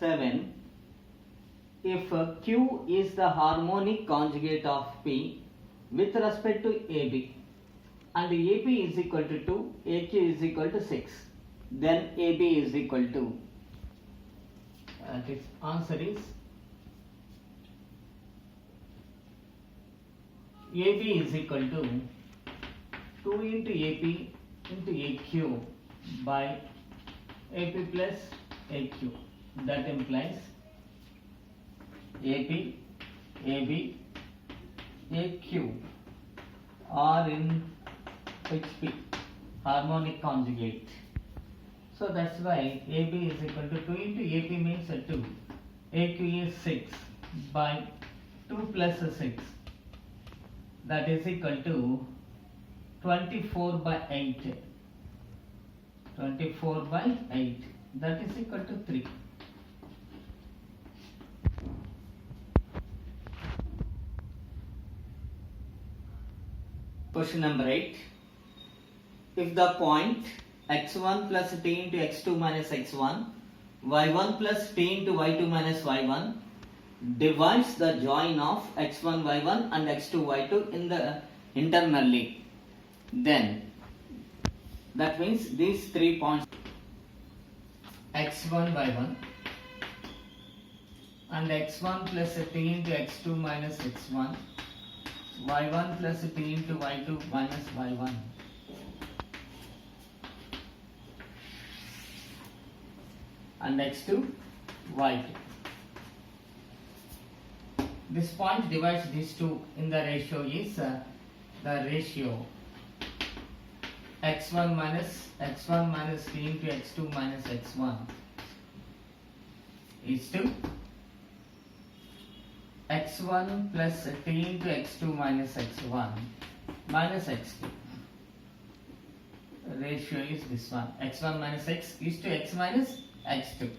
7. If Q is the harmonic conjugate of P with respect to AB and AB is equal to 2, AQ is equal to 6, then AB is equal to, its answer is AB is equal to 2 into AP into AQ by AP plus AQ. That implies AP, AB, AQ are in HP, harmonic conjugate. So that's why AB is equal to 2 into AP means 2, AQ is 6 by 2 plus 6, that is equal to 24 by 8. 24 by 8, that is equal to 3. Question number 8. If the point x1 plus t into x2 minus x1, y1 plus t into y2 minus y1 divides the join of x1 y1 and x2 y2 in the internally, then that means these 3 points x1 y1 and x1 plus t into x2 minus x1, y1 plus t into y2 minus y1. And x2 y2. This point divides these two in the ratio is the ratio x1 minus t into x2 minus x1 is to x1 plus t into x2 minus x1 minus x2. Ratio is this one, x1 minus x is to x minus x2.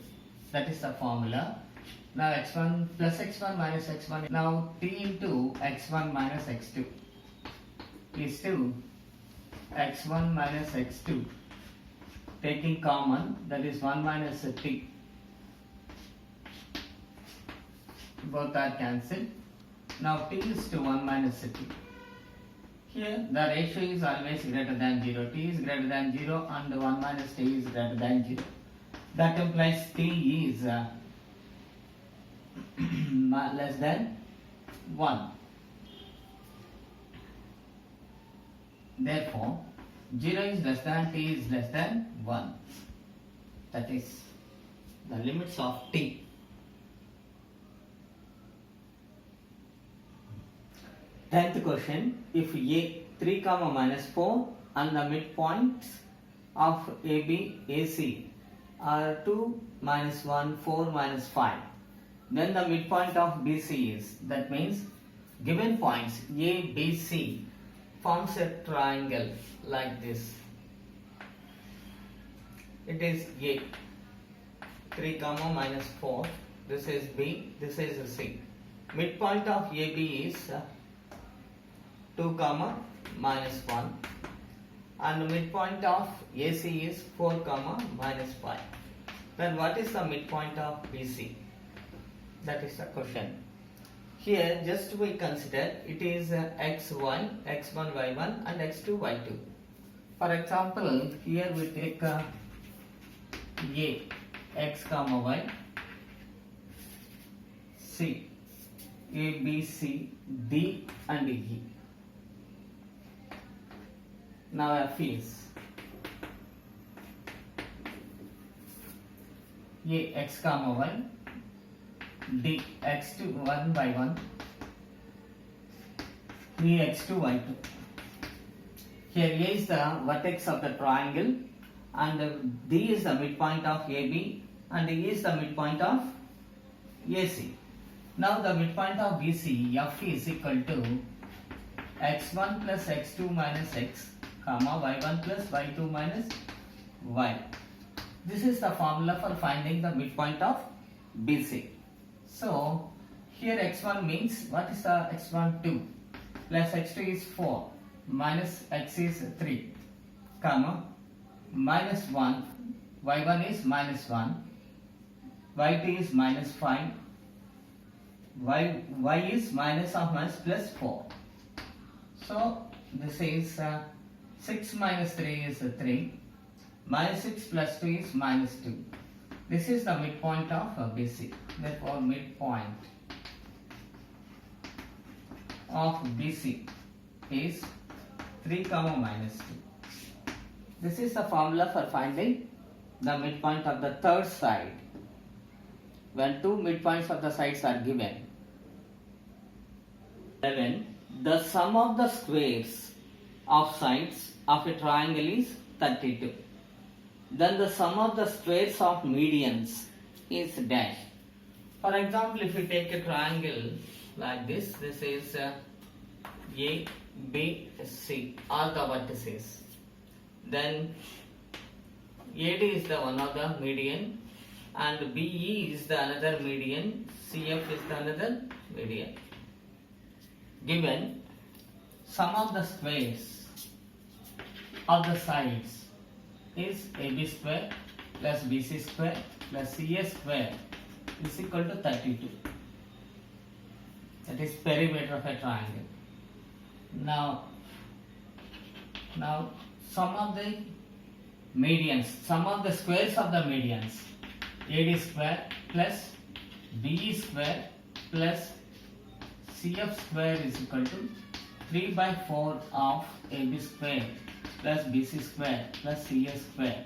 That is the formula. Now x1 plus x1 minus x1. Now t into x1 minus x2 is to x1 minus x2. Taking common, that is 1 minus t. Both are cancelled. Now t is to 1 minus t. Here the ratio is always greater than 0. T is greater than 0 and 1 minus t is greater than 0. That implies t is less than 1. Therefore, 0 is less than t is less than 1. That is the limits of t. Tenth question. If a 3 comma minus 4 and the midpoints of AB, AC are 2, minus 1, 4, minus 5, then the midpoint of BC is, that means given points A, B, C forms a triangle like this. It is A, 3 comma minus 4, this is B, this is C. Midpoint of AB is 2 comma minus 1 and the midpoint of AC is 4 comma minus 5. Then what is the midpoint of BC? That is the question. Here just we consider it is xy, x1 y1 and x2 y2. For example, here we take A, x comma y, C, A, B, C, D and E. Now F is A, x comma y, D, x2 1 by 1, E, x2 y2. Here A is the vertex of the triangle and D is the midpoint of AB and E is the midpoint of AC. Now the midpoint of BC, F is equal to x1 plus x2 minus x, comma y1 plus y2 minus y. This is the formula for finding the midpoint of BC. So here x1 means, what is the x1? 2 plus x2 is 4 minus x is 3 comma minus 1, y1 is minus 1 yt is minus 5, y is minus of minus plus 4. So this is 6 minus 3 is 3, minus 6 plus 2 is minus 2. This is the midpoint of BC. Therefore midpoint of BC is 3 comma minus 2. This is the formula for finding the midpoint of the third side when two midpoints of the sides are given. 11. The sum of the squares of sides of a triangle is 32. Then the sum of the squares of medians is dash. For example, if you take a triangle like this is A, B, C, all the vertices. Then AD is the one of the median and BE is the another median, CF is the another median. Given sum of the squares of the sides is AB square plus BC square plus CS square is equal to 32. That is perimeter of a triangle. Now sum of the medians, sum of the squares of the medians, AD square plus BE square plus CF square is equal to 3 by 4 of AB square plus BC square plus CS square.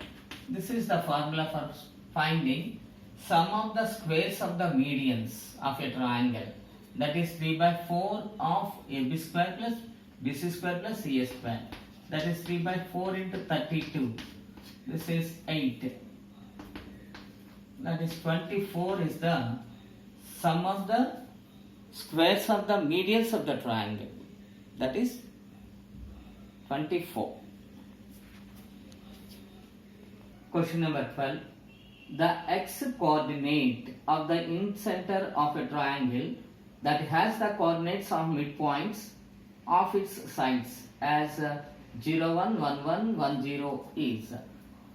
This is the formula for finding sum of the squares of the medians of a triangle. That is 3 by 4 of AB square plus BC square plus CS square. That is 3 by 4 into 32. This is 8. That is 24 is the sum of the squares of the medians of the triangle. That is 24. Question number 12. The x coordinate of the incenter of a triangle that has the coordinates of midpoints of its sides as 0, 1, 1, 1, 1, 0 is.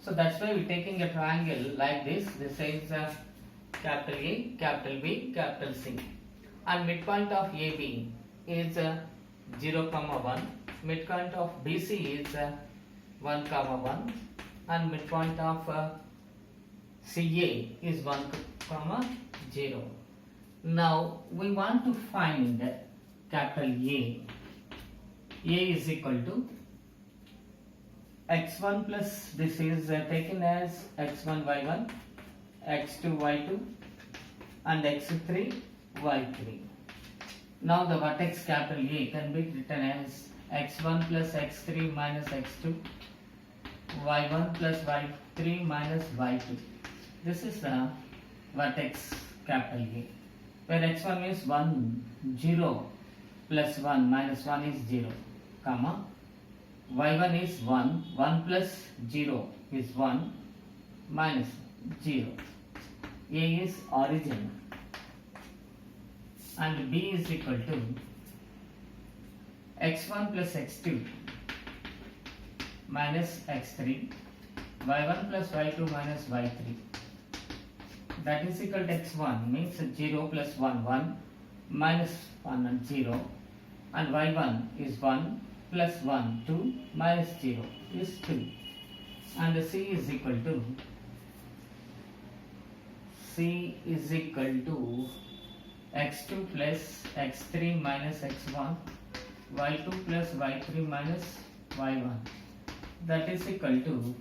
So that's why we're taking a triangle like this. This is capital A, capital B, capital C. And midpoint of AB is 0, 1. Midpoint of BC is 1, 1. And midpoint of CA is 1, 0. Now we want to find capital A. A is equal to x1 plus this is taken as x1 y1, x2 y2 and x3 y3. Now the vertex capital A can be written as x1 plus x3 minus x2, y1 plus y3 minus y2. This is the vertex capital A, where x1 is 1, 0 plus 1 minus 1 is 0, comma y1 is 1, 1 plus 0 is 1 minus 0. A is origin and B is equal to x1 plus x2 minus x3, y1 plus y2 minus y3. That is equal to x1 means 0 plus 1, 1 minus 1 and 0, and y1 is 1 plus 1, 2 minus 0 is 2, and C is equal to x2 plus x3 minus x1, y2 plus y3 minus y1. That is equal to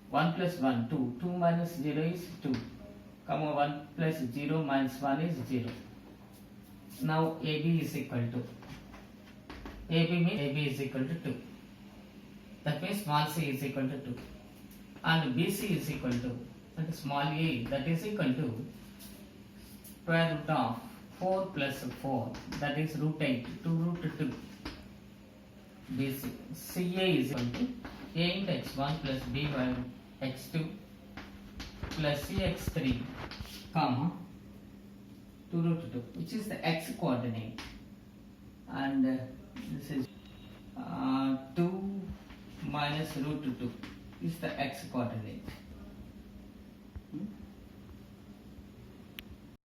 1 plus 1, 2, 2 minus 0 is 2, comma 1 plus 0 minus 1 is 0. Now AB is equal to, AB means AB is equal to 2. That means small c is equal to 2. And BC is equal to, and small a, that is equal to square root of 4 plus 4, that is root 8, 2 root 2. BC, CA is equal to a into x1 plus b by x2 plus cx3, comma 2 root 2, which is the x coordinate, and this is 2 minus root 2 is the x coordinate.